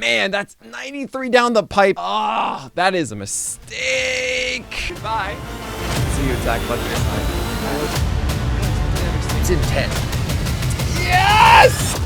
man, that's 93 down the pipe. Oh, that is a mistake. Goodbye. See you attack left hand side. It's in 10. Yes!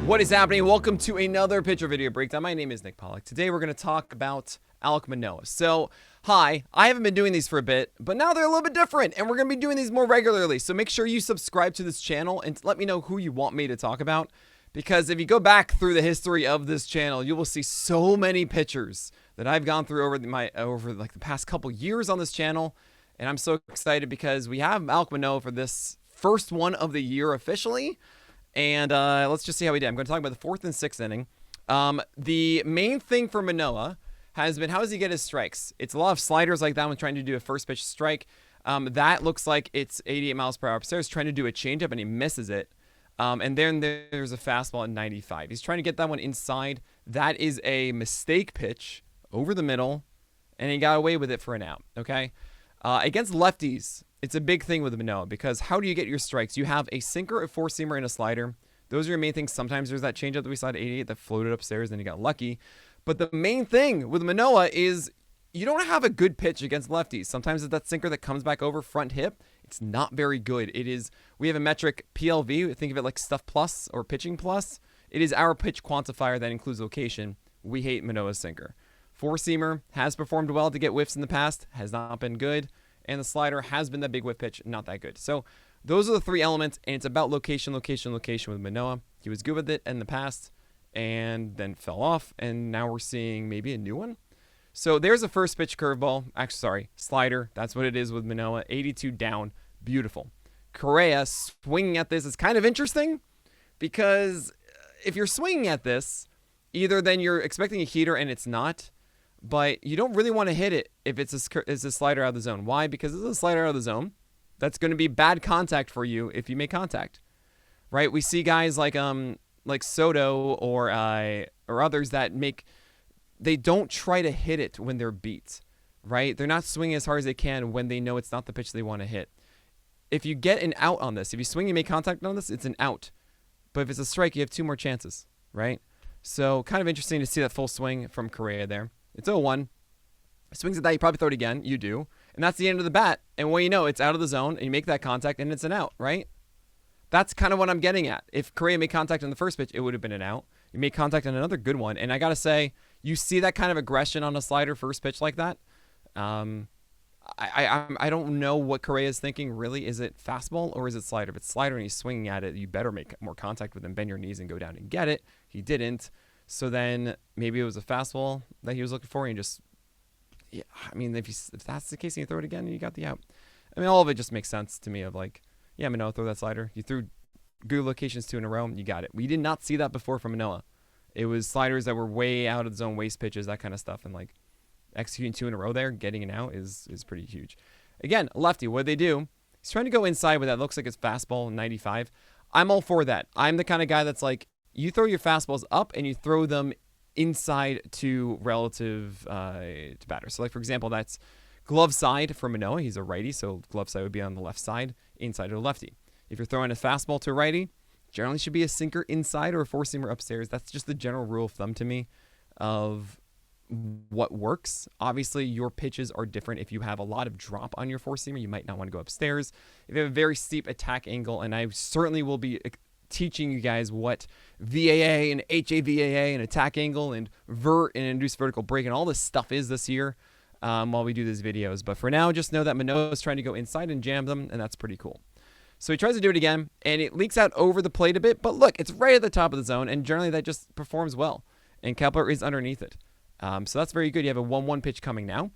What is happening? Welcome to another pitcher video breakdown. My name is Nick Pollack. Today we're going to talk about Alek Manoah. So, hi, I haven't been doing these for a bit, but now they're a little bit different, and we're going to be doing these more regularly. So make sure you subscribe to this channel and let me know who you want me to talk about. Because if you go back through the history of this channel, you will see so many pitchers that I've gone through over the past couple years on this channel. And I'm so excited because we have Alek Manoah for this first one of the year officially. And let's just see how we did. I'm going to talk about the 4th and 6th inning. The main thing for Manoah has been, how does he get his strikes? It's a lot of sliders like that one trying to do a first pitch strike. That looks like it's 88 miles per hour upstairs, trying to do a changeup, and he misses it. And then there's a fastball at 95. He's trying to get that one inside. That is a mistake pitch over the middle, and he got away with it for an out, okay? Against lefties, it's a big thing with Manoah because how do you get your strikes? You have a sinker, a four-seamer, and a slider. Those are your main things. Sometimes there's that changeup that we saw at 88 that floated upstairs, and he got lucky. But the main thing with Manoah is you don't have a good pitch against lefties. Sometimes it's that sinker that comes back over front hip. It's not very good. It is, we have a metric PLV. Think of it like Stuff Plus or Pitching Plus. It is our pitch quantifier that includes location. We hate Manoah's sinker. Four-seamer has performed well to get whiffs in the past, has not been good. And the slider has been that big whiff pitch, not that good. So those are the three elements, and it's about location, location, location with Manoah. He was good with it in the past and then fell off, and now we're seeing maybe a new one. So there's a first pitch curveball. Actually, sorry, slider. That's what it is with Manoah. 82 down. Beautiful. Correa swinging at this is kind of interesting because if you're swinging at this, either then you're expecting a heater and it's not, but you don't really want to hit it if it's a slider out of the zone. Why? Because it's a slider out of the zone. That's going to be bad contact for you if you make contact, right? We see guys like Soto or others that they don't try to hit it when they're beat, right? They're not swinging as hard as they can when they know it's not the pitch they want to hit. If you get an out on this, if you swing and make contact on this, it's an out. But if it's a strike, you have 2 more chances, right? So kind of interesting to see that full swing from Correa there. It's 0-1. Swings at that, you probably throw it again. You do. And that's the end of the bat. And when you know it's out of the zone and you make that contact and it's an out, right? That's kind of what I'm getting at. If Correa made contact on the first pitch, it would have been an out. You made contact on another good one. And I got to say, you see that kind of aggression on a slider first pitch like that. I don't know what Correa is thinking, really. Is it fastball or is it slider? If it's slider and he's swinging at it, you better make more contact with him, bend your knees and go down and get it. He didn't. So then maybe it was a fastball that he was looking for and just, yeah, I mean, if that's the case and you throw it again and you got the out. I mean, all of it just makes sense to me of like, yeah, Manoah, throw that slider. You threw good locations 2 in a row, you got it. We did not see that before from Manoah. It was sliders that were way out of the zone, waste pitches, that kind of stuff, and like executing 2 in a row there, getting an out is pretty huge. Again, lefty, what they do? He's trying to go inside with that. Looks like it's fastball 95. I'm all for that. I'm the kind of guy that's like, you throw your fastballs up and you throw them inside to relative to batter. So like, for example, that's glove side for Manoah. He's a righty, so glove side would be on the left side, inside to the lefty. If you're throwing a fastball to a righty, generally should be a sinker inside or a four-seamer upstairs. That's just the general rule of thumb to me of what works. Obviously, your pitches are different. If you have a lot of drop on your four-seamer, you might not want to go upstairs. If you have a very steep attack angle, and I certainly will be teaching you guys what VAA and HAVAA and attack angle and vert and induced vertical break and all this stuff is this year while we do these videos. But for now, just know that Manoah is trying to go inside and jam them, and that's pretty cool. So he tries to do it again, and it leaks out over the plate a bit. But look, it's right at the top of the zone, and generally that just performs well. And Kepler is underneath it. So that's very good. You have a 1-1 pitch coming now.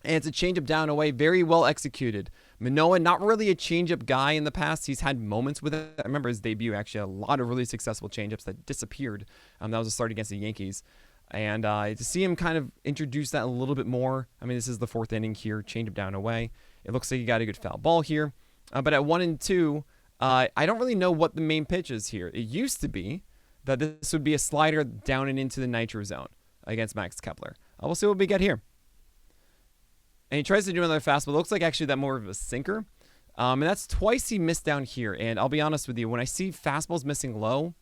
And it's a changeup down away, very well executed. Manoah, not really a changeup guy in the past. He's had moments with it. I remember his debut, actually, a lot of really successful changeups that disappeared. That was a start against the Yankees. And to see him kind of introduce that a little bit more. I mean, this is the 4th inning here, changeup down away. It looks like he got a good foul ball here. But at 1 and 2, I don't really know what the main pitch is here. It used to be that this would be a slider down and into the nitro zone against Max Kepler. We'll see what we get here. And he tries to do another fastball. It looks like actually that more of a sinker. And that's twice he missed down here. And I'll be honest with you, when I see fastballs missing low,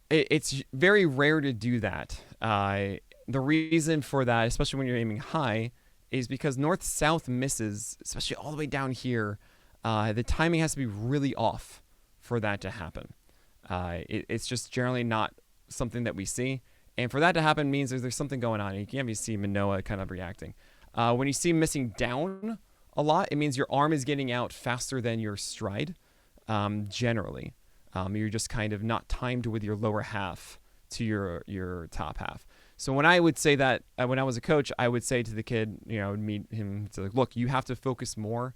it's very rare to do that. The reason for that, especially when you're aiming high, is because north-south misses, especially all the way down here. The timing has to be really off for that to happen. It's just generally not something that we see. And for that to happen means there's something going on. And you can see Manoah kind of reacting. When you see missing down a lot, it means your arm is getting out faster than your stride, generally. You're just kind of not timed with your lower half to your top half. So when I would say that, when I was a coach, I would say to the kid, I would meet him to like, look, you have to focus more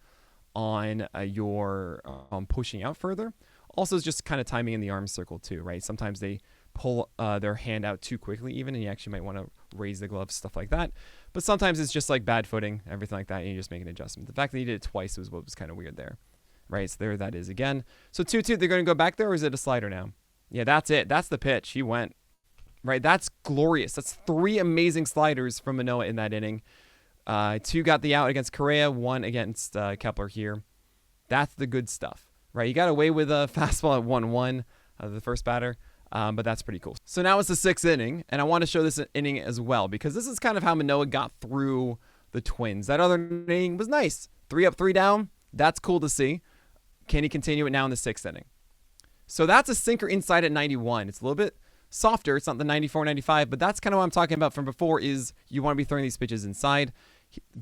on your pushing out further. Also, it's just kind of timing in the arm circle too, right? Sometimes they pull their hand out too quickly even, and you actually might want to raise the gloves, stuff like that. But sometimes it's just like bad footing, everything like that, and you just make an adjustment. The fact that he did it twice was what was kind of weird there, right? So there that is again. So 2-2, they're going to go back there, or is it a slider now? Yeah, that's it. That's the pitch. He went. Right, that's glorious. That's 3 amazing sliders from Manoah in that inning. 2 got the out against Correa, 1 against Kepler here. That's the good stuff, right? You got away with a fastball at 1-1, the first batter, but that's pretty cool. So now it's the 6th inning, and I want to show this inning as well because this is kind of how Manoah got through the Twins. That other inning was nice. 3 up, 3 down. That's cool to see. Can he continue it now in the 6th inning? So that's a sinker inside at 91. It's a little bit softer. It's not the 94, 95, but that's kind of what I'm talking about from before is you want to be throwing these pitches inside.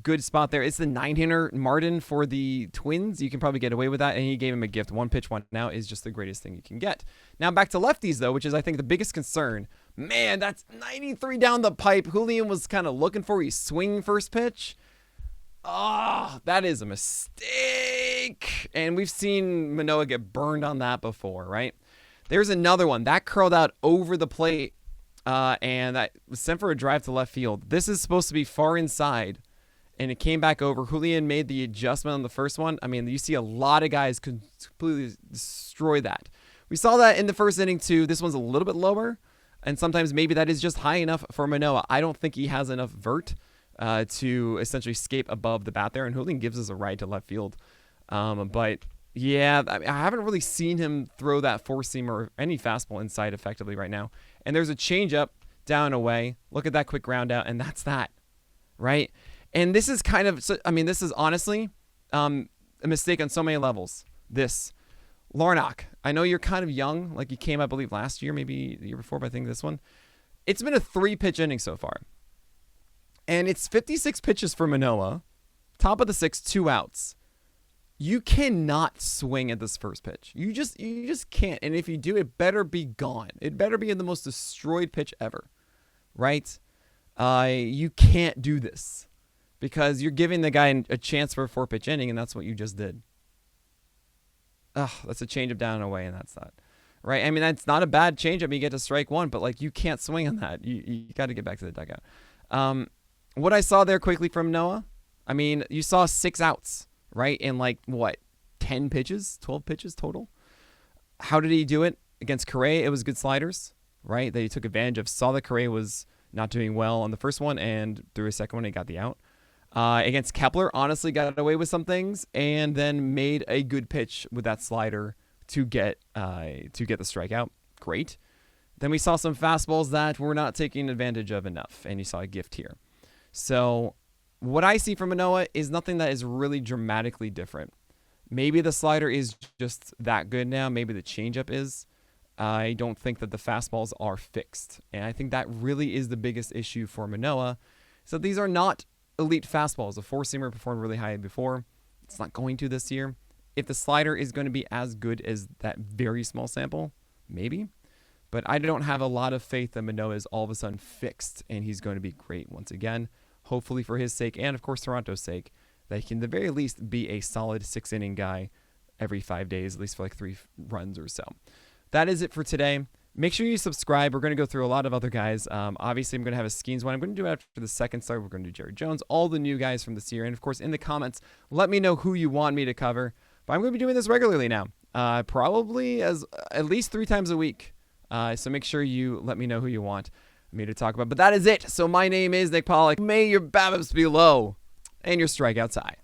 Good spot there. It's the 9-hitter Martin for the Twins. You can probably get away with that, and he gave him a gift. 1 pitch, 1 out is just the greatest thing you can get. Now back to lefties, though, which is, I think, the biggest concern. Man, that's 93 down the pipe. Julian was kind of looking for. He's swinging first pitch. Oh, that is a mistake. And we've seen Manoah get burned on that before, right? There's another one that curled out over the plate, and that was sent for a drive to left field. This is supposed to be far inside, and it came back over. Julian made the adjustment on the first one. I mean, you see a lot of guys completely destroy that. We saw that in the first inning too. This one's a little bit lower, and sometimes maybe that is just high enough for Manoah. I don't think he has enough vert to essentially escape above the bat there, and Julian gives us a ride to left field. But yeah, I haven't really seen him throw that four-seamer or any fastball inside effectively right now. And there's a changeup down and away. Look at that quick ground out, and that's that, right? And this is kind of, this is honestly a mistake on so many levels. This, Larnach, I know you're kind of young, like you came, I believe, last year, maybe the year before, but I think this one. It's been a 3-pitch inning so far. And it's 56 pitches for Manoah. Top of the 6th, 2 outs. You cannot swing at this first pitch. You just can't. And if you do, it better be gone. It better be in the most destroyed pitch ever, right? You can't do this because you're giving the guy a chance for a 4-pitch inning, and that's what you just did. That's a changeup down and away, and that's not right. I mean, that's not a bad changeup. You get to strike 1, but like you can't swing on that. You got to get back to the dugout. What I saw there quickly from Noah, I mean, you saw 6 outs. Right? In 10 pitches, 12 pitches total. How did he do it? Against Correa, it was good sliders, right? That he took advantage of. Saw that Correa was not doing well on the first one, and through his second one, he got the out. Against Kepler, honestly got away with some things, and then made a good pitch with that slider to get the strikeout. Great. Then we saw some fastballs that were not taking advantage of enough, and you saw a gift here. So what I see from Manoah is nothing that is really dramatically different. Maybe the slider is just that good now. Maybe the changeup is. I don't think that the fastballs are fixed. And I think that really is the biggest issue for Manoah. So these are not elite fastballs. The 4-seamer performed really high before. It's not going to this year. If the slider is going to be as good as that very small sample, maybe. But I don't have a lot of faith that Manoah is all of a sudden fixed and he's going to be great once again. Hopefully for his sake and, of course, Toronto's sake, that he can, at the very least, be a solid 6-inning guy every 5 days, at least for 3 runs or so. That is it for today. Make sure you subscribe. We're going to go through a lot of other guys. Obviously, I'm going to have a Skeens one. I'm going to do it after the second start. We're going to do Jared Jones, all the new guys from this year. And, of course, in the comments, let me know who you want me to cover. But I'm going to be doing this regularly now, probably at least 3 times a week. So make sure you let me know who you want me to talk about. But that is it. So my name is Nick Pollack. May your BABIPs be low and your strikeouts high.